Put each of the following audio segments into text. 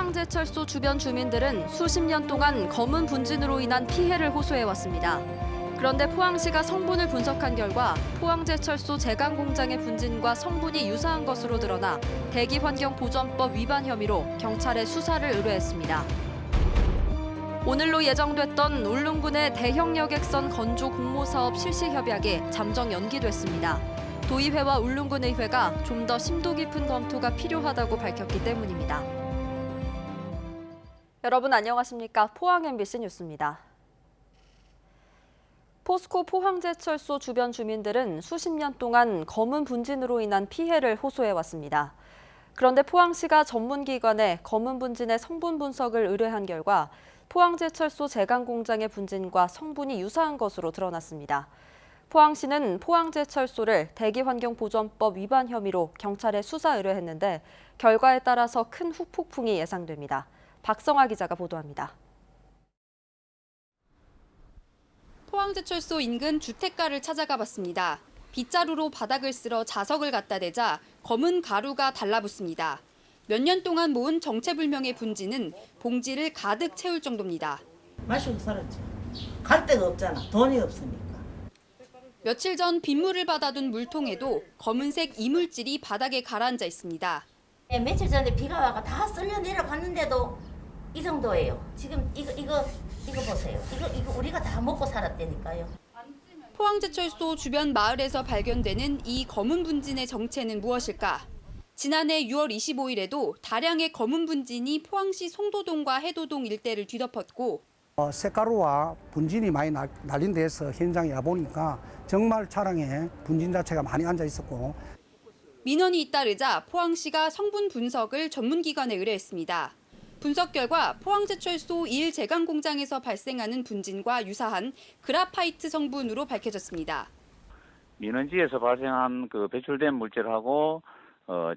포항제철소 주변 주민들은 수십 년 동안 검은 분진으로 인한 피해를 호소해왔습니다. 그런데 포항시가 성분을 분석한 결과 포항제철소 제강 공장의 분진과 성분이 유사한 것으로 드러나 대기환경보전법 위반 혐의로 경찰에 수사를 의뢰했습니다. 오늘로 예정됐던 울릉군의 대형 여객선 건조 공모 사업 실시 협약이 잠정 연기됐습니다. 도의회와 울릉군의회가 좀 더 심도 깊은 검토가 필요하다고 밝혔기 때문입니다. 여러분 안녕하십니까? 포항 MBC 뉴스입니다. 포스코 포항제철소 주변 주민들은 수십 년 동안 검은 분진으로 인한 피해를 호소해왔습니다. 그런데 포항시가 전문기관에 검은 분진의 성분 분석을 의뢰한 결과 포항제철소 제강 공장의 분진과 성분이 유사한 것으로 드러났습니다. 포항시는 포항제철소를 대기환경보전법 위반 혐의로 경찰에 수사 의뢰했는데 결과에 따라서 큰 후폭풍이 예상됩니다. 박성아 기자가 보도합니다. 포항제철소 인근 주택가를 찾아가 봤습니다. 빗자루로 바닥을 쓸어 자석을 갖다 대자 검은 가루가 달라붙습니다. 몇 년 동안 모은 정체불명의 분진은 봉지를 가득 채울 정도입니다. 마시고 살았지. 갈 데가 없잖아. 돈이 없으니까. 며칠 전 빗물을 받아둔 물통에도 검은색 이물질이 바닥에 가라앉아 있습니다. 며칠 전에 비가 와서 다 쓸려 내려갔는데도 이 정도예요. 지금 이거 보세요. 이거 우리가 다 먹고 살았다니까요. 포항제철소 주변 마을에서 발견되는 이 검은 분진의 정체는 무엇일까? 지난해 6월 25일에도 다량의 검은 분진이 포항시 송도동과 해도동 일대를 뒤덮었고 쇳가루와 분진이 많이 날린 데서 현장에 와보니까 정말 차량에 분진 자체가 많이 앉아 있었고 민원이 잇따르자 포항시가 성분 분석을 전문기관에 의뢰했습니다. 분석 결과 포항제철소 1 제강 공장에서 발생하는 분진과 유사한 그라파이트 성분으로 밝혀졌습니다. 민원지에서 발생한 배출된 물질하고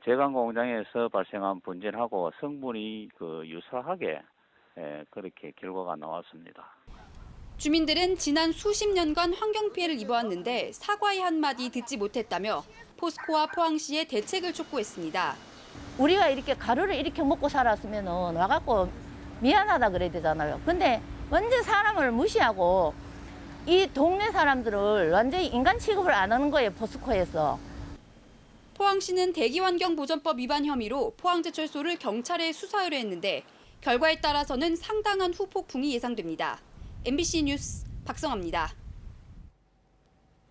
제강 공장에서 발생한 분진하고 성분이 유사하게 그렇게 결과가 나왔습니다. 주민들은 지난 수십 년간 환경 피해를 입어왔는데 사과의 한마디 듣지 못했다며 포스코와 포항시의 대책을 촉구했습니다. 우리가 이렇게 가루를 이렇게 먹고 살았으면 와갖고 미안하다 그래야 되잖아요. 근데 완전 사람을 무시하고 이 동네 사람들을 완전히 인간 취급을 안 하는 거예요, 포스코에서. 포항시는 대기환경보전법 위반 혐의로 포항제철소를 경찰에 수사 의뢰했는데 결과에 따라서는 상당한 후폭풍이 예상됩니다. MBC 뉴스 박성아입니다.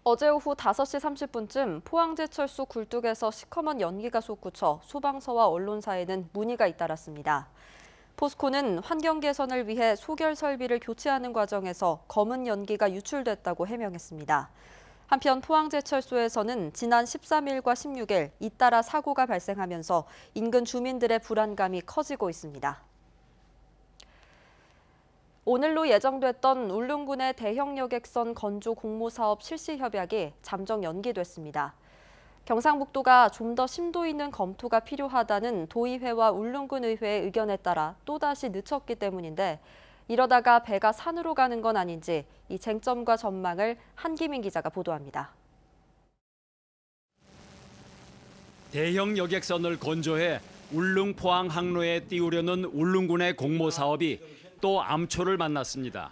어제 오후 5시 30분쯤 포항제철소 굴뚝에서 시커먼 연기가 솟구쳐 소방서와 언론사에는 문의가 잇따랐습니다. 포스코는 환경 개선을 위해 소결 설비를 교체하는 과정에서 검은 연기가 유출됐다고 해명했습니다. 한편 포항제철소에서는 지난 13일과 16일 잇따라 사고가 발생하면서 인근 주민들의 불안감이 커지고 있습니다. 오늘로 예정됐던 울릉군의 대형 여객선 건조 공모 사업 실시 협약이 잠정 연기됐습니다. 경상북도가 좀 더 심도 있는 검토가 필요하다는 도의회와 울릉군의회의 의견에 따라 또다시 늦췄기 때문인데 이러다가 배가 산으로 가는 건 아닌지 이 쟁점과 전망을 한기민 기자가 보도합니다. 대형 여객선을 건조해 울릉 포항 항로에 띄우려는 울릉군의 공모 사업이 또 암초를 만났습니다.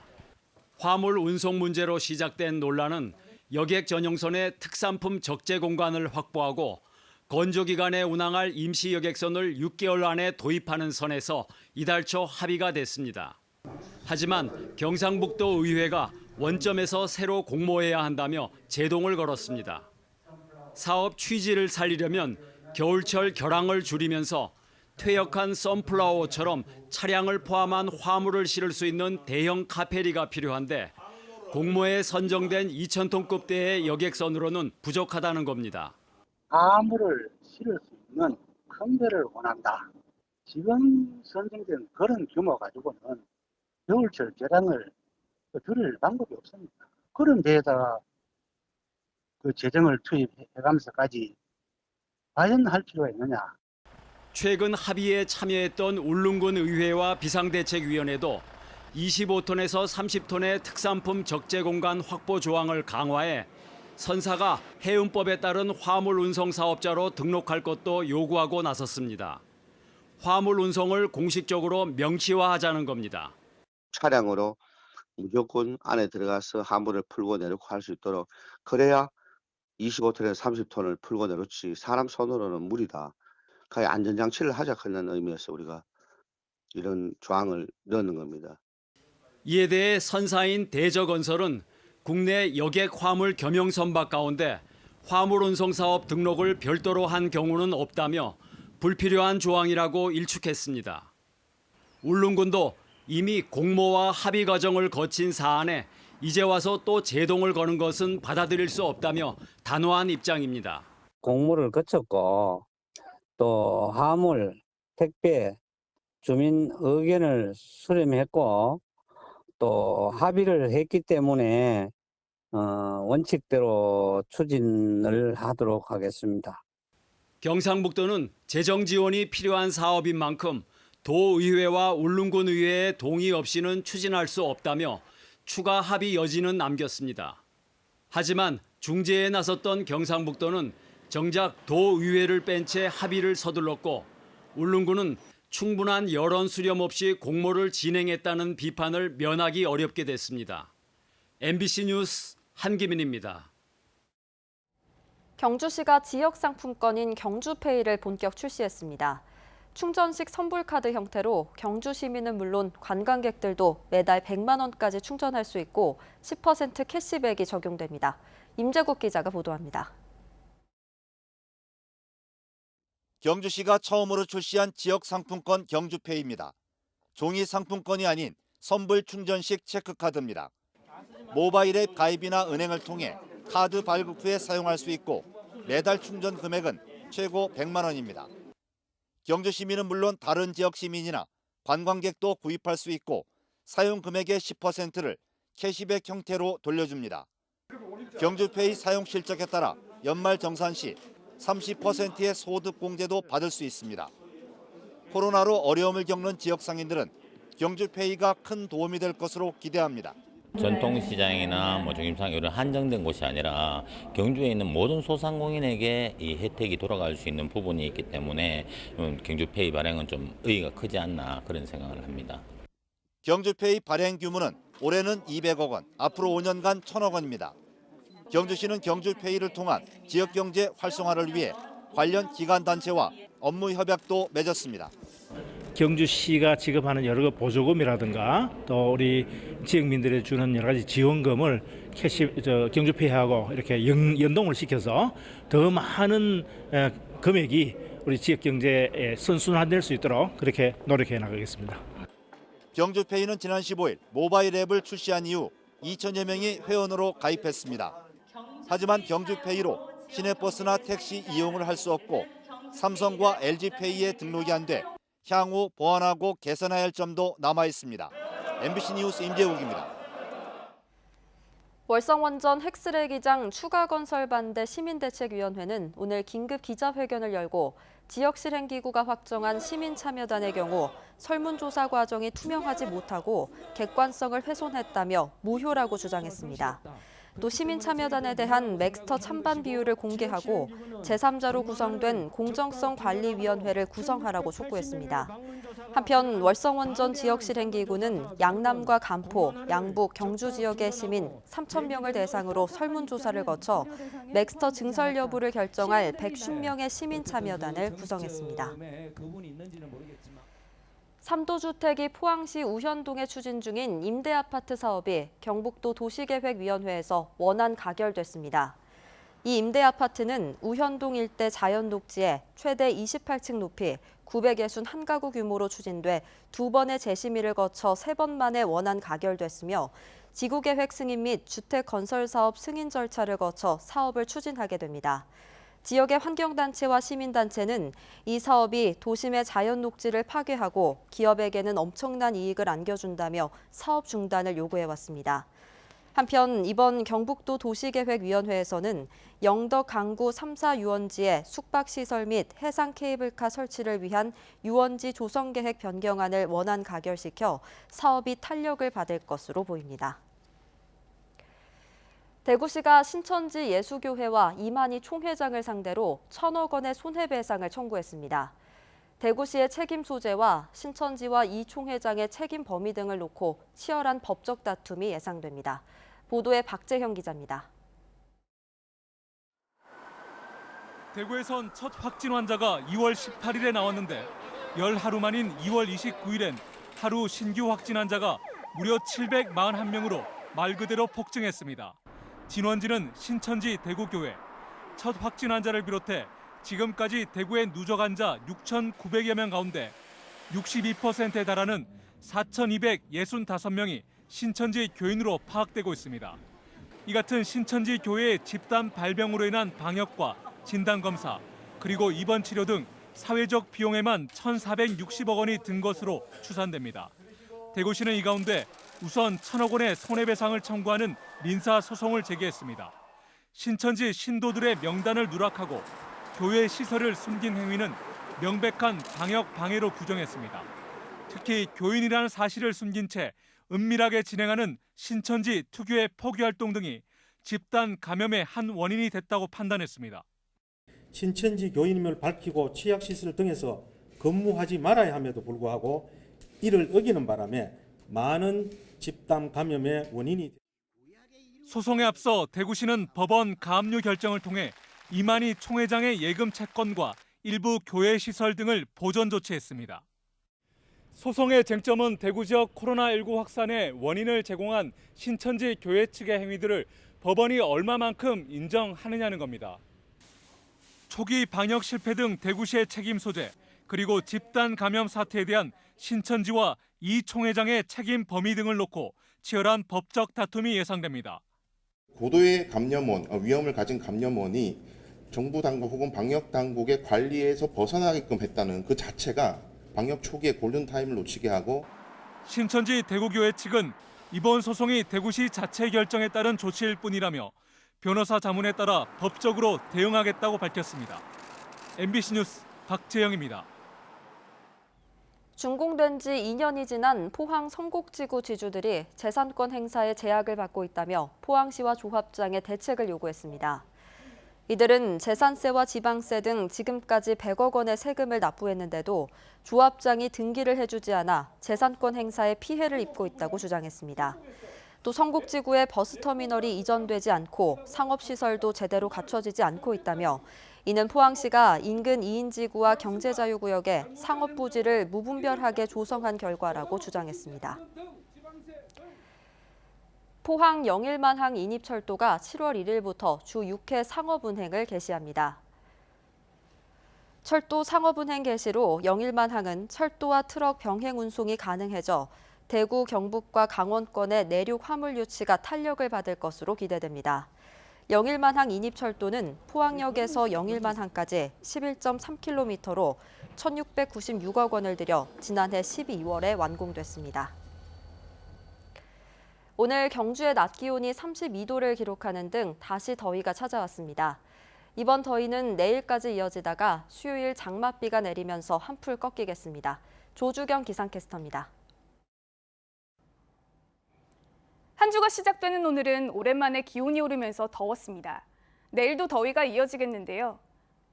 화물 운송 문제로 시작된 논란은 여객 전용선의 특산품 적재 공간을 확보하고 건조 기간에 운항할 임시 여객선을 6개월 안에 도입하는 선에서 이달 초 합의가 됐습니다. 하지만 경상북도 의회가 원점에서 새로 공모해야 한다며 제동을 걸었습니다. 사업 취지를 살리려면 겨울철 결항을 줄이면서 퇴역한 선플라워처럼 차량을 포함한 화물을 실을 수 있는 대형 카페리가 필요한데 공모에 선정된 2,000톤급대의 여객선으로는 부족하다는 겁니다. 화물을 실을 수 있는 큰 배를 원한다. 지금 선정된 그런 규모 가지고는 겨울철 결항을 들을 방법이 없습니다. 그런 데에다가 재정을 투입해가면서까지 과연 할 필요가 있느냐. 최근 합의에 참여했던 울릉군 의회와 비상대책위원회도 25톤에서 30톤의 특산품 적재 공간 확보 조항을 강화해 선사가 해운법에 따른 화물 운송 사업자로 등록할 것도 요구하고 나섰습니다. 화물 운송을 공식적으로 명시화하자는 겁니다. 차량으로 무조건 안에 들어가서 화물을 풀고 내놓고 할 수 있도록, 그래야 25톤에서 30톤을 풀고 내놓지 사람 손으로는 무리다. 그 안전장치를 하자 하는 의미에서 우리가 이런 조항을 넣는 겁니다. 이에 대해 선사인 대저건설은 국내 여객 화물 겸용 선박 가운데 화물 운송 사업 등록을 별도로 한 경우는 없다며 불필요한 조항이라고 일축했습니다. 울릉군도 이미 공모와 합의 과정을 거친 사안에 이제 와서 또 제동을 거는 것은 받아들일 수 없다며 단호한 입장입니다. 공모를 거쳤고 또 화물, 택배, 주민 의견을 수렴했고 또 합의를 했기 때문에 원칙대로 추진을 하도록 하겠습니다. 경상북도는 재정 지원이 필요한 사업인 만큼 도의회와 울릉군 의회의 동의 없이는 추진할 수 없다며 추가 합의 여지는 남겼습니다. 하지만 중재에 나섰던 경상북도는 정작 도의회를 뺀 채 합의를 서둘렀고 울릉군은 충분한 여론 수렴 없이 공모를 진행했다는 비판을 면하기 어렵게 됐습니다. MBC 뉴스 한기민입니다. 경주시가 지역 상품권인 경주페이를 본격 출시했습니다. 충전식 선불카드 형태로 경주 시민은 물론 관광객들도 매달 100만 원까지 충전할 수 있고 10% 캐시백이 적용됩니다. 임재국 기자가 보도합니다. 경주시가 처음으로 출시한 지역 상품권 경주페이입니다. 종이 상품권이 아닌 선불 충전식 체크카드입니다. 모바일 앱 가입이나 은행을 통해 카드 발급 후에 사용할 수 있고 매달 충전 금액은 최고 100만 원입니다. 경주 시민은 물론 다른 지역 시민이나 관광객도 구입할 수 있고 사용 금액의 10%를 캐시백 형태로 돌려줍니다. 경주페이 사용 실적에 따라 연말 정산 시 30%의 소득 공제도 받을 수 있습니다. 코로나로 어려움을 겪는 지역 상인들은 경주페이가 큰 도움이 될 것으로 기대합니다. 전통시장이나 중심상 이런 한정된 곳이 아니라 경주에 있는 모든 소상공인에게 이 혜택이 돌아갈 수 있는 부분이 있기 때문에 경주페이 발행은 좀 의의가 크지 않나 그런 생각을 합니다. 경주페이 발행 규모는 올해는 200억 원, 앞으로 5년간 1,000억 원입니다. 경주시는 경주페이를 통한 지역경제 활성화를 위해 관련 기관단체와 업무 협약도 맺었습니다. 경주시가 지급하는 여러 보조금이라든가 또 우리 지역민들이 주는 여러 가지 지원금을 경주페이하고 이렇게 연동을 시켜서 더 많은 금액이 우리 지역 경제에 선순환될 수 있도록 그렇게 노력해 나가겠습니다. 경주페이는 지난 15일 모바일 앱을 출시한 이후 2천여 명이 회원으로 가입했습니다. 하지만 경주페이로 시내버스나 택시 이용을 할 수 없고 삼성과 LG페이에 등록이 안 돼 향후 보완하고 개선해야 할 점도 남아 있습니다. MBC 뉴스 임재욱입니다. 월성원전 핵쓰레기장 추가 건설 반대 시민대책위원회는 오늘 긴급 기자회견을 열고 지역 실행기구가 확정한 시민참여단의 경우 설문조사 과정이 투명하지 못하고 객관성을 훼손했다며 무효라고 주장했습니다. 또 시민참여단에 대한 맥스터 찬반 비율을 공개하고 제3자로 구성된 공정성관리위원회를 구성하라고 촉구했습니다. 한편 월성원전 지역실행기구는 양남과 간포, 양북, 경주 지역의 시민 3,000명을 대상으로 설문조사를 거쳐 맥스터 증설 여부를 결정할 150명의 시민참여단을 구성했습니다. 삼도주택이 포항시 우현동에 추진 중인 임대아파트 사업이 경북도 도시계획위원회에서 원안 가결됐습니다. 이 임대아파트는 우현동 일대 자연녹지에 최대 28층 높이 961가구 규모로 추진돼 2번의 재심의를 거쳐 3번 만에 원안 가결됐으며 지구계획 승인 및 주택건설사업 승인 절차를 거쳐 사업을 추진하게 됩니다. 지역의 환경단체와 시민단체는 이 사업이 도심의 자연녹지를 파괴하고 기업에게는 엄청난 이익을 안겨준다며 사업 중단을 요구해왔습니다. 한편 이번 경북도 도시계획위원회에서는 영덕 강구 3사 유원지에 숙박시설 및 해상 케이블카 설치를 위한 유원지 조성계획 변경안을 원안 가결시켜 사업이 탄력을 받을 것으로 보입니다. 대구시가 신천지 예수교회와 이만희 총회장을 상대로 1,000억 원의 손해배상을 청구했습니다. 대구시의 책임 소재와 신천지와 이 총회장의 책임 범위 등을 놓고 치열한 법적 다툼이 예상됩니다. 보도에 박재형 기자입니다. 대구에선 첫 확진 환자가 2월 18일에 나왔는데 열 하루 만인 2월 29일엔 하루 신규 확진 환자가 무려 741명으로 말 그대로 폭증했습니다. 진원지는 신천지 대구교회. 첫 확진 환자를 비롯해 지금까지 대구의 누적 환자 6,900여 명 가운데 62%에 달하는 4,265명이 신천지 교인으로 파악되고 있습니다. 이 같은 신천지 교회의 집단 발병으로 인한 방역과 진단검사, 그리고 입원 치료 등 사회적 비용에만 1,460억 원이 든 것으로 추산됩니다. 대구시는 이 가운데 우선 1,000억 원의 손해배상을 청구하는 민사소송을 제기했습니다. 신천지 신도들의 명단을 누락하고 교회 시설을 숨긴 행위는 명백한 방역 방해로 규정했습니다. 특히 교인이라는 사실을 숨긴 채 은밀하게 진행하는 신천지 특유의 포기 활동 등이 집단 감염의 한 원인이 됐다고 판단했습니다. 신천지 교인임을 밝히고 취약시설 등에서 근무하지 말아야 함에도 불구하고 이를 어기는 바람에 많은 집단 감염의 원인이 소송에 앞서 대구시는 법원 가압류 결정을 통해 이만희 총회장의 예금 채권과 일부 교회 시설 등을 보전 조치했습니다. 소송의 쟁점은 대구 지역 코로나19 확산의 원인을 제공한 신천지 교회 측의 행위들을 법원이 얼마만큼 인정하느냐는 겁니다. 초기 방역 실패 등 대구시의 책임 소재, 그리고 집단 감염 사태에 대한 신천지와 이 총회장의 책임 범위 등을 놓고 치열한 법적 다툼이 예상됩니다. 고도의 감염원, 위험을 가진 감염원이 정부 당국 혹은 방역 당국의 관리에서 벗어나게끔 했다는 그 자체가 방역 초기에 골든타임을 놓치게 하고, 신천지 대구교회 측은 이번 소송이 대구시 자체 결정에 따른 조치일 뿐이라며 변호사 자문에 따라 법적으로 대응하겠다고 밝혔습니다. MBC 뉴스 박재영입니다. 준공된 지 2년이 지난 포항 성곡지구 지주들이 재산권 행사에 제약을 받고 있다며 포항시와 조합장에 대책을 요구했습니다. 이들은 재산세와 지방세 등 지금까지 100억 원의 세금을 납부했는데도 조합장이 등기를 해주지 않아 재산권 행사에 피해를 입고 있다고 주장했습니다. 또 성곡지구에 버스터미널이 이전되지 않고 상업시설도 제대로 갖춰지지 않고 있다며 이는 포항시가 인근 2인지구와 경제자유구역에 상업부지를 무분별하게 조성한 결과라고 주장했습니다. 포항 영일만항 인입철도가 7월 1일부터 주 6회 상업운행을 개시합니다. 철도 상업운행 개시로 영일만항은 철도와 트럭 병행 운송이 가능해져 대구, 경북과 강원권의 내륙 화물 유치가 탄력을 받을 것으로 기대됩니다. 영일만항 인입철도는 포항역에서 영일만항까지 11.3km로 1,696억 원을 들여 지난해 12월에 완공됐습니다. 오늘 경주의 낮 기온이 32도를 기록하는 등 다시 더위가 찾아왔습니다. 이번 더위는 내일까지 이어지다가 수요일 장맛비가 내리면서 한풀 꺾이겠습니다. 조주경 기상캐스터입니다. 한 주가 시작되는 오늘은 오랜만에 기온이 오르면서 더웠습니다. 내일도 더위가 이어지겠는데요.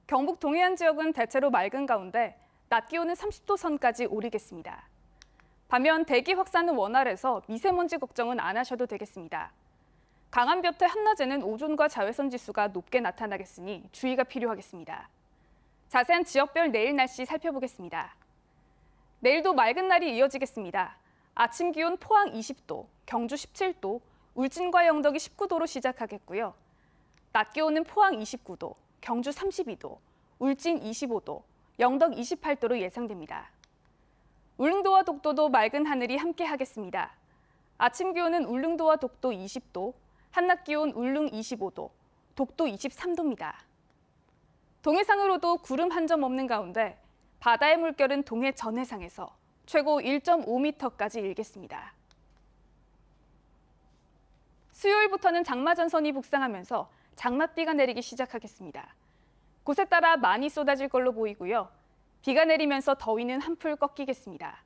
경북 동해안 지역은 대체로 맑은 가운데 낮 기온은 30도 선까지 오르겠습니다. 반면 대기 확산은 원활해서 미세먼지 걱정은 안 하셔도 되겠습니다. 강한 볕에 한낮에는 오존과 자외선 지수가 높게 나타나겠으니 주의가 필요하겠습니다. 자세한 지역별 내일 날씨 살펴보겠습니다. 내일도 맑은 날이 이어지겠습니다. 아침 기온 포항 20도, 경주 17도, 울진과 영덕이 19도로 시작하겠고요. 낮 기온은 포항 29도, 경주 32도, 울진 25도, 영덕 28도로 예상됩니다. 울릉도와 독도도 맑은 하늘이 함께 하겠습니다. 아침 기온은 울릉도와 독도 20도, 한낮 기온 울릉 25도, 독도 23도입니다. 동해상으로도 구름 한 점 없는 가운데 바다의 물결은 동해 전해상에서 최고 1.5m까지 일겠습니다. 수요일부터는 장마전선이 북상하면서 장맛비가 내리기 시작하겠습니다. 곳에 따라 많이 쏟아질 걸로 보이고요. 비가 내리면서 더위는 한풀 꺾이겠습니다.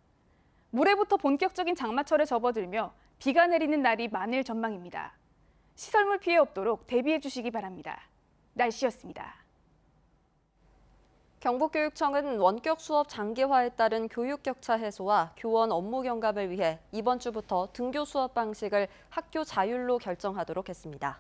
모레부터 본격적인 장마철에 접어들며 비가 내리는 날이 많을 전망입니다. 시설물 피해 없도록 대비해 주시기 바랍니다. 날씨였습니다. 경북교육청은 원격 수업 장기화에 따른 교육 격차 해소와 교원 업무 경감을 위해 이번 주부터 등교 수업 방식을 학교 자율로 결정하도록 했습니다.